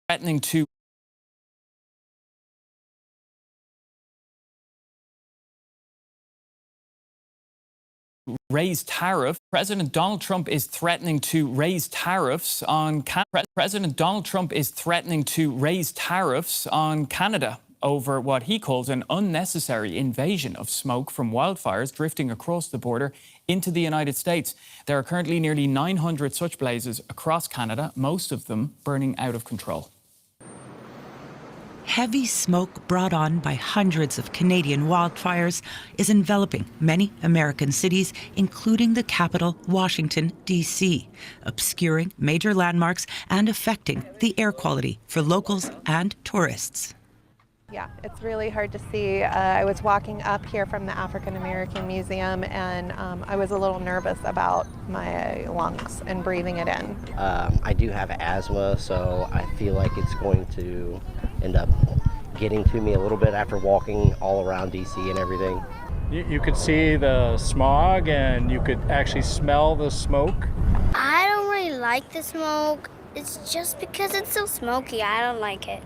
threatening to raise tariffs. President Donald Trump is threatening to raise tariffs on Canada over what he calls an unnecessary invasion of smoke from wildfires drifting across the border into the United States. There are currently nearly 900 such blazes across Canada, most of them burning out of control. Heavy smoke brought on by hundreds of Canadian wildfires is enveloping many American cities, including the capital, Washington, D.C., obscuring major landmarks and affecting the air quality for locals and tourists. Yeah, it's really hard to see. I was walking up here from the African American Museum, and I was a little nervous about my lungs and breathing it in. I do have asthma, so I feel like it's going to end up getting to me a little bit after walking all around DC and everything. You could see the smog, and you could actually smell the smoke. I don't really like the smoke. It's just because it's so smoky, I don't like it.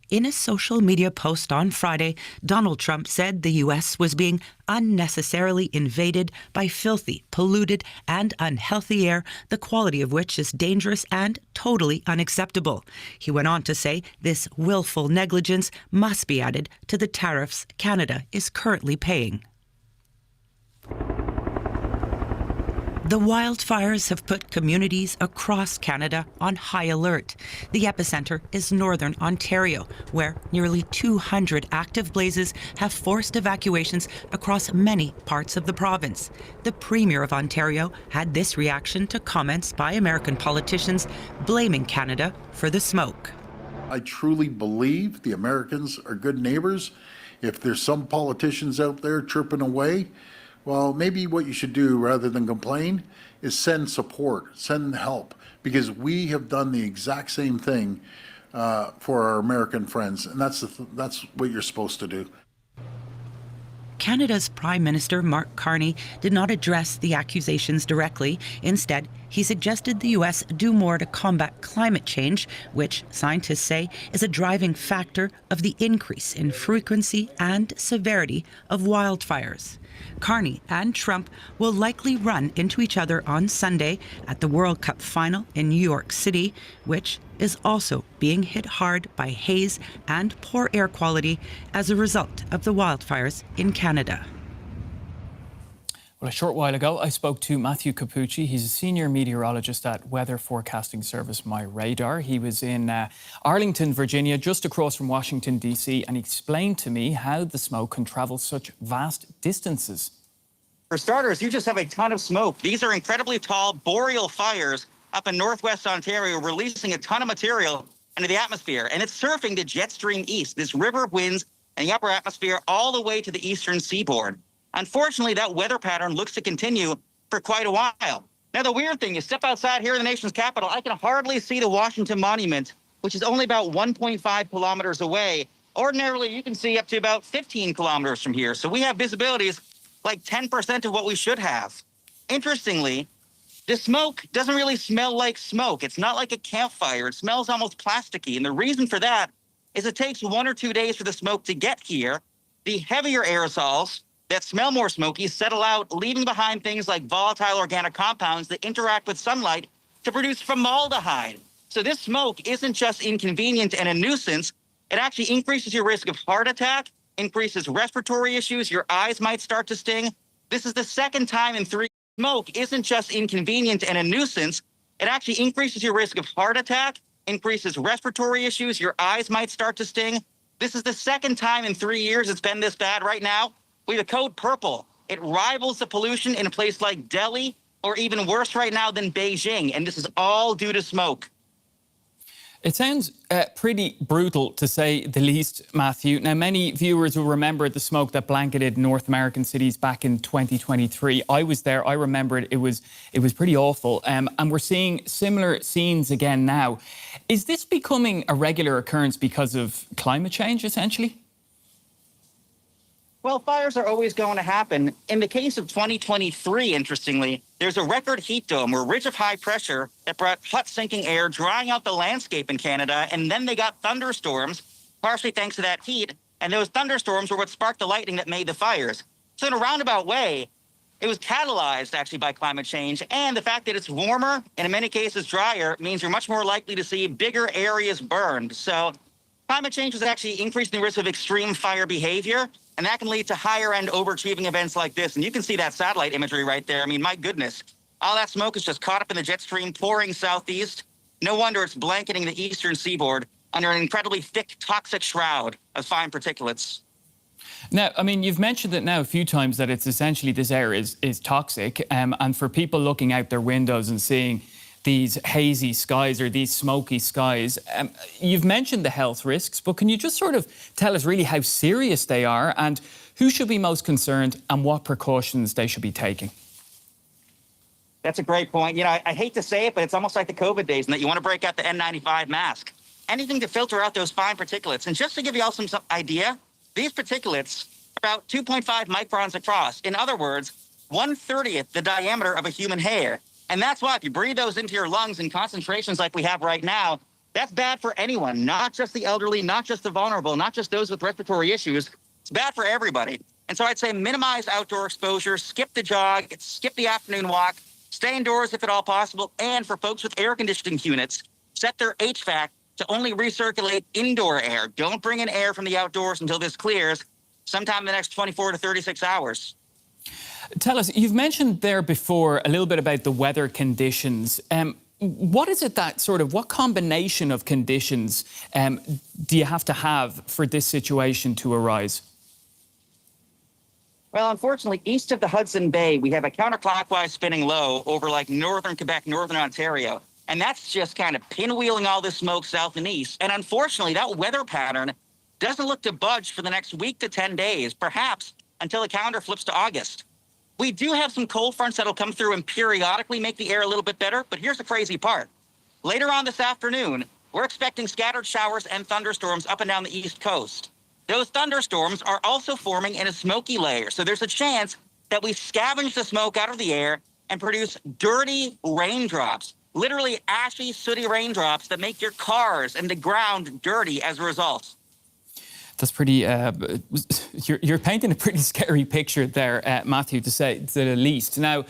In a social media post on Friday, Donald Trump said the U.S. was being unnecessarily invaded by filthy, polluted, and unhealthy air, the quality of which is dangerous and totally unacceptable. He went on to say this willful negligence must be added to the tariffs Canada is currently paying. The wildfires have put communities across Canada on high alert. The epicenter is northern Ontario, where nearly 200 active blazes have forced evacuations across many parts of the province. The Premier of Ontario had this reaction to comments by American politicians blaming Canada for the smoke. I truly believe the Americans are good neighbors. If there's some politicians out there chirping away, well, maybe what you should do rather than complain is send support, send help, because we have done the exact same thing for our American friends, and that's what you're supposed to do. Canada's Prime Minister Mark Carney did not address the accusations directly. Instead, he suggested the U.S. do more to combat climate change, which scientists say is a driving factor of the increase in frequency and severity of wildfires. Carney and Trump will likely run into each other on Sunday at the World Cup final in New York City, which is also being hit hard by haze and poor air quality as a result of the wildfires in Canada. Well, a short while ago, I spoke to Matthew Capucci. He's a senior meteorologist at weather forecasting service MyRadar. He was in Arlington, Virginia, just across from Washington, D.C., and he explained to me how the smoke can travel such vast distances. For starters, you just have a ton of smoke. These are incredibly tall boreal fires up in northwest Ontario, releasing a ton of material into the atmosphere, and it's surfing the jet stream east, this river of winds in the upper atmosphere all the way to the eastern seaboard. Unfortunately, that weather pattern looks to continue for quite a while. Now, the weird thing is, step outside here in the nation's capital, I can hardly see the Washington Monument, which is only about 1.5 kilometers away. Ordinarily, you can see up to about 15 kilometers from here. So we have visibilities like 10% of what we should have. Interestingly, the smoke doesn't really smell like smoke. It's not like a campfire. It smells almost plasticky. And the reason for that is it takes 1 or 2 days for the smoke to get here. The heavier aerosols that smell more smoky settle out, leaving behind things like volatile organic compounds that interact with sunlight to produce formaldehyde. So this smoke isn't just inconvenient and a nuisance. It actually increases your risk of heart attack, increases respiratory issues. Your eyes might start to sting. This is the second time in 3 years. Smoke isn't just inconvenient and a nuisance. It actually increases your risk of heart attack, increases respiratory issues. Your eyes might start to sting. This is the second time in 3 years it's been this bad. Right now, we have a code purple. It rivals the pollution in a place like Delhi, or even worse right now than Beijing. And this is all due to smoke. It sounds pretty brutal, to say the least, Matthew. Now, many viewers will remember the smoke that blanketed North American cities back in 2023. I was there. I remember it. It was pretty awful. And we're seeing similar scenes again now. Is this becoming a regular occurrence because of climate change, essentially? Well, fires are always going to happen. In the case of 2023, interestingly, there's a record heat dome or ridge of high pressure that brought hot sinking air, drying out the landscape in Canada, and then they got thunderstorms, partially thanks to that heat, and those thunderstorms were what sparked the lightning that made the fires. So in a roundabout way, it was catalyzed actually by climate change, and the fact that it's warmer and in many cases drier means you're much more likely to see bigger areas burned. So climate change is actually increasing the risk of extreme fire behavior, and that can lead to higher-end overachieving events like this. And you can see that satellite imagery right there. I mean, my goodness. All that smoke is just caught up in the jet stream pouring southeast. No wonder it's blanketing the eastern seaboard under an incredibly thick, toxic shroud of fine particulates. Now, I mean, you've mentioned it now a few times that it's essentially this air is toxic. And for people looking out their windows and seeing these hazy skies or these smoky skies, you've mentioned the health risks, but can you just sort of tell us really how serious they are and who should be most concerned and what precautions they should be taking? That's a great point. You know, I hate to say it, but it's almost like the COVID days in that you want to break out the N95 mask. Anything to filter out those fine particulates. And just to give you all some idea, these particulates are about 2.5 microns across. In other words, 1/30th the diameter of a human hair. And that's why if you breathe those into your lungs in concentrations like we have right now, that's bad for anyone, not just the elderly, not just the vulnerable, not just those with respiratory issues. It's bad for everybody. And so I'd say minimize outdoor exposure, skip the jog, skip the afternoon walk, stay indoors if at all possible. And for folks with air conditioning units, set their HVAC to only recirculate indoor air. Don't bring in air from the outdoors until this clears, sometime in the next 24 to 36 hours. Tell us, you've mentioned there before a little bit about the weather conditions. What is it that what combination of conditions do you have to have for this situation to arise? Well, unfortunately, east of the Hudson Bay, we have a counterclockwise spinning low over like northern Quebec, northern Ontario. And that's just kind of pinwheeling all this smoke south and east. And unfortunately, that weather pattern doesn't look to budge for the next week to 10 days, perhaps until the calendar flips to August. We do have some cold fronts that'll come through and periodically make the air a little bit better, but here's the crazy part. Later on this afternoon, we're expecting scattered showers and thunderstorms up and down the East Coast. Those thunderstorms are also forming in a smoky layer, so there's a chance that we scavenge the smoke out of the air and produce dirty raindrops, literally ashy, sooty raindrops that make your cars and the ground dirty as a result. That's pretty, you're painting a pretty scary picture there, Matthew, to say the least. Now,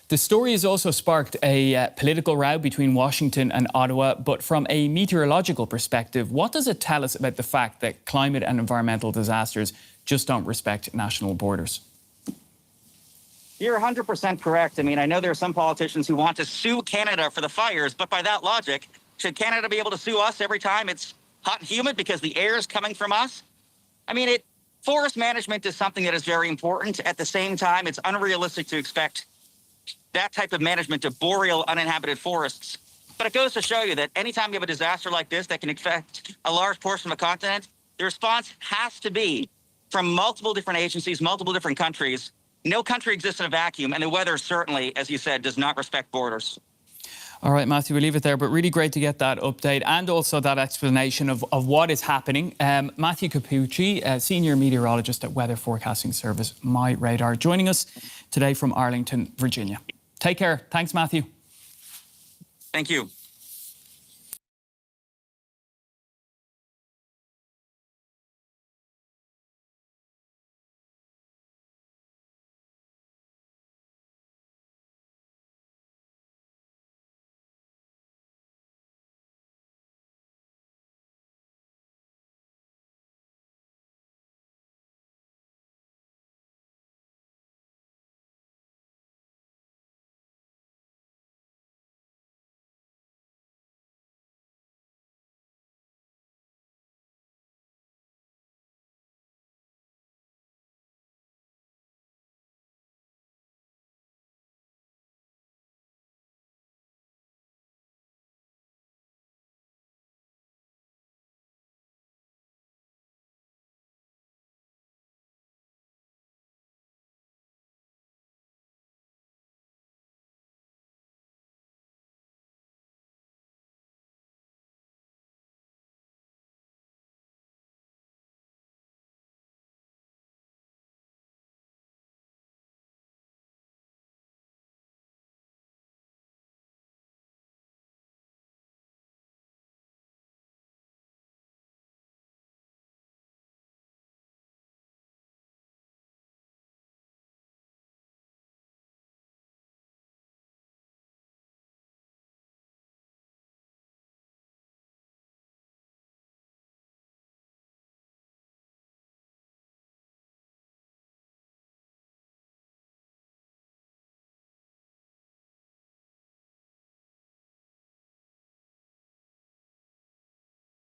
the story has also sparked a political row between Washington and Ottawa, but from a meteorological perspective, what does it tell us about the fact that climate and environmental disasters just don't respect national borders? You're 100% correct. I mean, I know there are some politicians who want to sue Canada for the fires, but by that logic, should Canada be able to sue us every time it's hot and humid because the air is coming from us? I mean, forest management is something that is very important. At the same time, it's unrealistic to expect that type of management of boreal uninhabited forests. But it goes to show you that anytime you have a disaster like this that can affect a large portion of a continent, the response has to be from multiple different agencies, multiple different countries. No country exists in a vacuum, and the weather certainly, as you said, does not respect borders. All right, Matthew, we'll leave it there, but really great to get that update and also that explanation of what is happening. Matthew Capucci, Senior Meteorologist at Weather Forecasting Service My Radar, joining us today from Arlington, Virginia. Take care. Thanks, Matthew. Thank you.